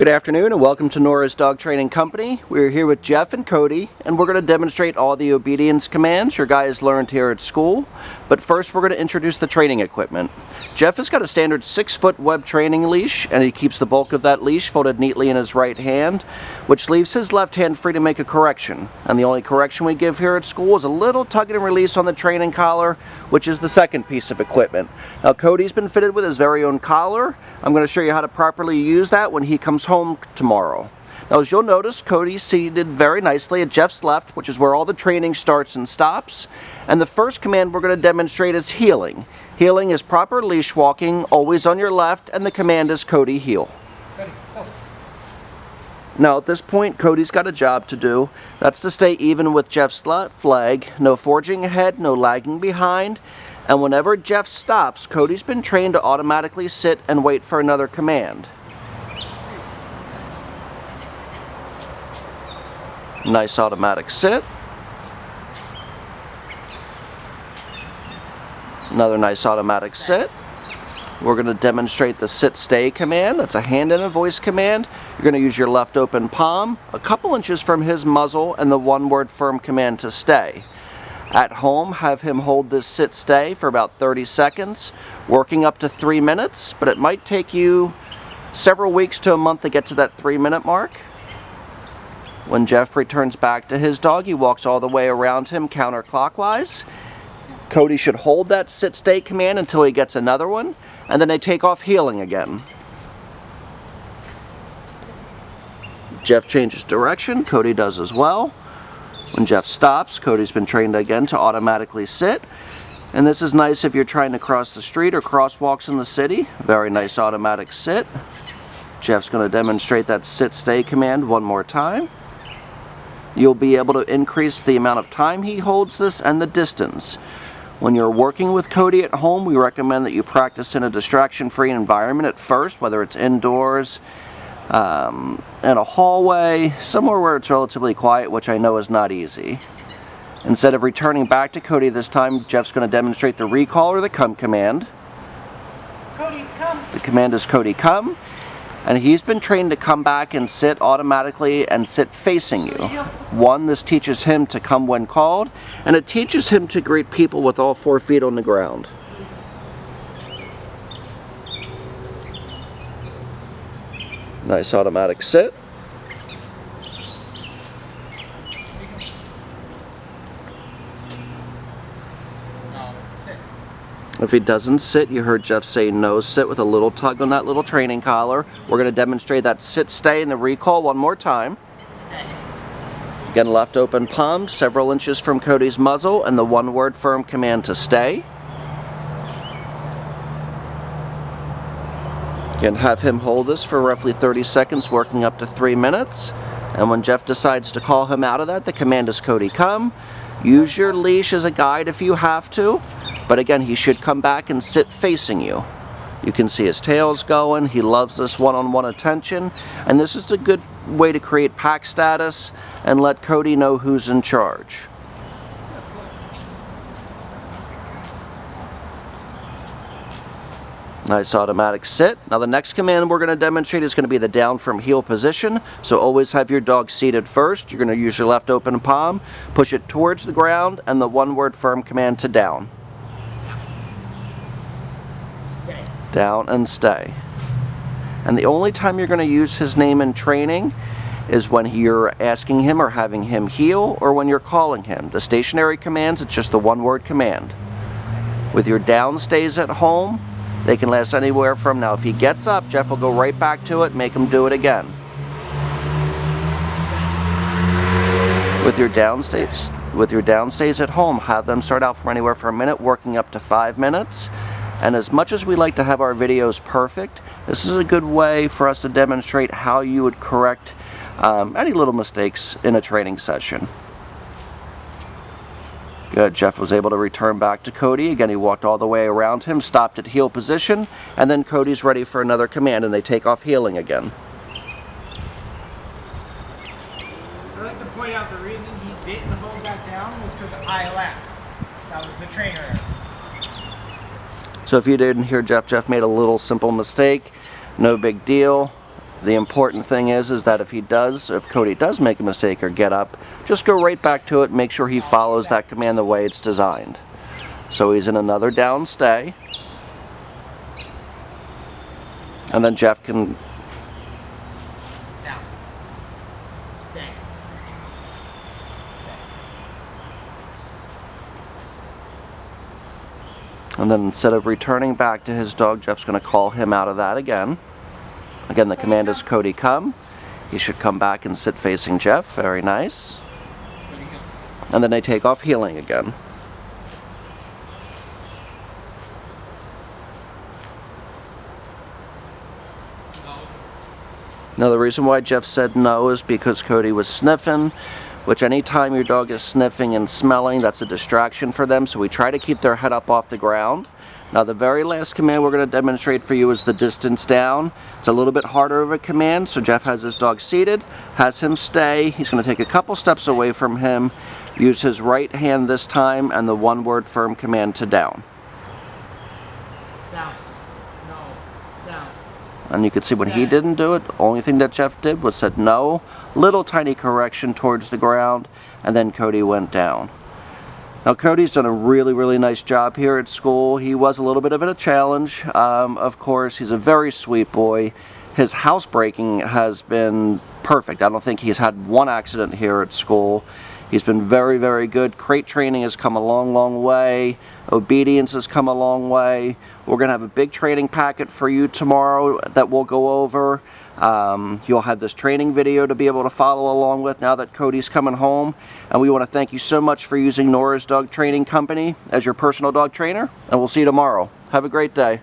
Good afternoon and welcome to Nora's Dog Training Company. We're here with Jeff and Kody and we're going to demonstrate all the obedience commands your guys learned here at school. But first we're going to introduce the training equipment. Jeff has got a standard 6-foot web training leash and he keeps the bulk of that leash folded neatly in his right hand, which leaves his left hand free to make a correction. And the only correction we give here at school is a little tug and release on the training collar, which is the second piece of equipment. Now Kody's been fitted with his very own collar. I'm going to show you how to properly use that when he comes home tomorrow. Now as you'll notice, Kody's seated very nicely at Jeff's left, which is where all the training starts and stops. And the first command we're going to demonstrate is heeling. Heeling is proper leash walking, always on your left, and the command is Kody heel. Kody, go. Now at this point, Kody's got a job to do. That's to stay even with Jeff's left leg, no forging ahead, no lagging behind. And whenever Jeff stops, Kody's been trained to automatically sit and wait for another command. Nice automatic sit. Another nice automatic sit. We're going to demonstrate the sit-stay command. That's a hand and a voice command. You're going to use your left open palm, a couple inches from his muzzle, and the one-word firm command to stay. At home, have him hold this sit-stay for about 30 seconds, working up to 3 minutes, but it might take you several weeks to a month to get to that 3-minute mark. When Jeff returns back to his dog, he walks all the way around him counterclockwise. Kody should hold that sit-stay command until he gets another one, and then they take off heeling again. Jeff changes direction, Kody does as well. When Jeff stops, Kody's been trained again to automatically sit. And this is nice if you're trying to cross the street or crosswalks in the city. Very nice automatic sit. Jeff's going to demonstrate that sit-stay command one more time. You'll be able to increase the amount of time he holds this and the distance. When you're working with Kody at home, we recommend that you practice in a distraction-free environment at first, whether it's indoors, in a hallway, somewhere where it's relatively quiet, which I know is not easy. Instead of returning back to Kody this time, Jeff's going to demonstrate the recall or the come command. Kody, come. The command is Kody come. And he's been trained to come back and sit automatically and sit facing you. One, this teaches him to come when called, and it teaches him to greet people with all 4 feet on the ground. Nice automatic sit. If he doesn't sit, you heard Jeff say no sit with a little tug on that little training collar. We're going to demonstrate that sit-stay and the recall one more time. Stay. Again, left open palm, several inches from Kody's muzzle, and the one-word firm command to stay. Again, have him hold this for roughly 30 seconds, working up to 3 minutes. And when Jeff decides to call him out of that, the command is Kody come. Use your leash as a guide if you have to. But again, he should come back and sit facing you. You can see his tail's going. He loves this one-on-one attention. And this is a good way to create pack status and let Kody know who's in charge. Nice automatic sit. Now the next command we're going to demonstrate is going to be the down from heel position. So always have your dog seated first. You're going to use your left open palm, push it towards the ground, and the one-word firm command to down. Stay. Down and stay. And the only time you're going to use his name in training is when you're asking him or having him heel, or when you're calling him. The stationary commands, it's just the one-word command. With your down stays at home, they can last anywhere from, now if he gets up, Jeff will go right back to it, make him do it again. With your down stays at home, have them start out from anywhere from a minute, working up to 5 minutes. And as much as we like to have our videos perfect, this is a good way for us to demonstrate how you would correct any little mistakes in a training session. Good, Jeff was able to return back to Kody. Again, he walked all the way around him, stopped at heel position, and then Kody's ready for another command, and they take off heeling again. I'd like to point out the reason he didn't hold that down was because I left. That was the trainer. So if you didn't hear Jeff made a little simple mistake. No big deal. The important thing is that if Kody does make a mistake or get up, just go right back to it and make sure he follows that command the way it's designed. So he's in another down stay. And then Jeff can... Down. Stay. Stay. And then instead of returning back to his dog, Jeff's going to call him out of that again. Again, the command is Kody come. He should come back and sit facing Jeff. Very nice. And then they take off heeling again. Now the reason why Jeff said no is because Kody was sniffing, which anytime your dog is sniffing and smelling, that's a distraction for them, so we try to keep their head up off the ground. Now the very last command we're going to demonstrate for you is the distance down. It's a little bit harder of a command, so Jeff has his dog seated, has him stay. He's going to take a couple steps away from him, use his right hand this time, and the one-word firm command to down. Down. No. Down. And you can see when he didn't do it, the only thing that Jeff did was said no, little tiny correction towards the ground, and then Kody went down. Now Kody's done a really nice job here at school. He was a little bit of a challenge. Of course, he's a very sweet boy. His housebreaking has been perfect. I don't think he's had one accident here at school. He's been very good. Crate training has come a long way. Obedience has come a long way. We're going to have a big training packet for you tomorrow that we'll go over. You'll have this training video to be able to follow along with now that Kody's coming home. And we want to thank you so much for using Nora's Dog Training Company as your personal dog trainer. And we'll see you tomorrow. Have a great day.